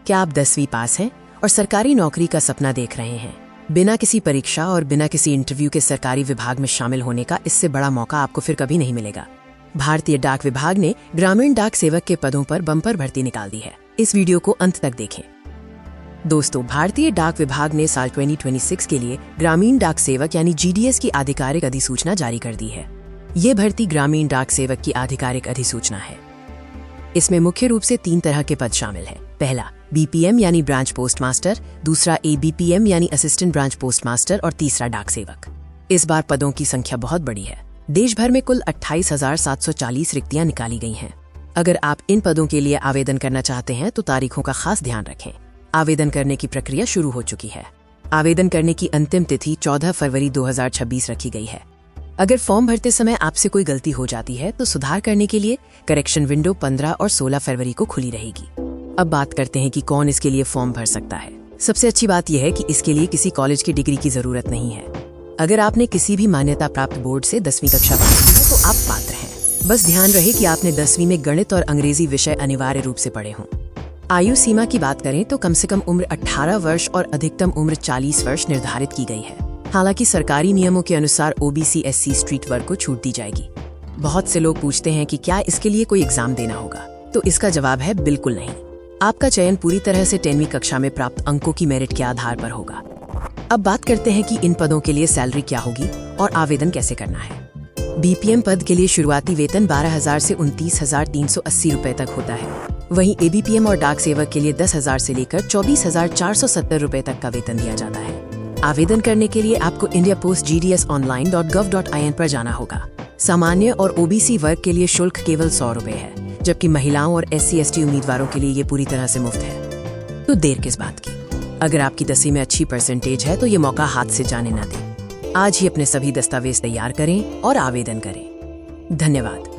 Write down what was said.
क्या आप 10वीं पास हैं और सरकारी नौकरी का सपना देख रहे हैं? बिना किसी परीक्षा और बिना किसी इंटरव्यू के सरकारी विभाग में शामिल होने का इससे बड़ा मौका आपको फिर कभी नहीं मिलेगा। भारतीय डाक विभाग ने ग्रामीण डाक सेवक के पदों पर बम्पर भर्ती निकाल दी है। इस वीडियो को अंत तक देखें। दोस्तों, भारतीय डाक विभाग ने साल 2026 के लिए ग्रामीण डाक सेवक यानी GDS की आधिकारिक अधिसूचना जारी कर दी है। ये भर्ती ग्रामीण डाक सेवक की आधिकारिक अधिसूचना है। इसमें मुख्य रूप से 3 तरह के पद शामिल हैं। पहला BPM यानी ब्रांच पोस्ट मास्टर, दूसरा ABPM यानी असिस्टेंट ब्रांच पोस्ट मास्टर और तीसरा डाक सेवक। इस बार पदों की संख्या बहुत बड़ी है। देश भर में कुल 28,740 रिक्तियां निकाली गई हैं। अगर आप इन पदों के लिए आवेदन करना चाहते हैं तो तारीखों का खास ध्यान रखें। आवेदन करने की प्रक्रिया शुरू हो चुकी है। आवेदन करने की अंतिम तिथि 14 फरवरी 2026 रखी गई है। अगर फॉर्म भरते समय आपसे कोई गलती हो जाती है तो सुधार करने के लिए करेक्शन विंडो 15 और 16 फरवरी को खुली रहेगी। अब बात करते हैं कि कौन इसके लिए फॉर्म भर सकता है। सबसे अच्छी बात यह है कि इसके लिए किसी कॉलेज की डिग्री की जरूरत नहीं है। अगर आपने किसी भी मान्यता प्राप्त बोर्ड से 10वीं कक्षा पास की है तो आप पात्र हैं। बस ध्यान रहे कि आपने 10वीं में गणित और अंग्रेजी विषय अनिवार्य रूप से पढ़े हों। आयु सीमा की बात करें तो कम से कम उम्र 18 वर्ष और अधिकतम उम्र 40 वर्ष निर्धारित की गई है। हालांकि सरकारी नियमों के अनुसार OBC SC स्ट्रीट वर्ग को छूट दी जाएगी। बहुत से लोग पूछते हैं कि क्या इसके लिए कोई एग्जाम देना होगा, तो इसका जवाब है बिल्कुल नहीं। आपका चयन पूरी तरह से 10वीं कक्षा में प्राप्त अंकों की मेरिट के आधार पर होगा। अब बात करते हैं कि इन पदों के लिए सैलरी क्या होगी और आवेदन कैसे करना है। BPM पद के लिए शुरुआती वेतन 12,000 से 29,380 रुपए तक होता है। वहीं ABPM और डाक सेवक के लिए 10,000 से लेकर 24,470 रुपए तक का वेतन दिया जाता है। आवेदन करने के लिए आपको indiapostsgsonline.gov.in पर जाना होगा। सामान्य और OBC वर्ग के लिए शुल्क केवल 100 रुपए है, जबकि महिलाओं और SC/ST उम्मीदवारों के लिए ये पूरी तरह से मुफ्त है। तो देर किस बात की? अगर आपकी 10वीं में अच्छी परसेंटेज है तो ये मौका हाथ से जाने न दें। आज ही अपने सभी दस्तावेज तैयार करें और आवेदन करें। धन्यवाद।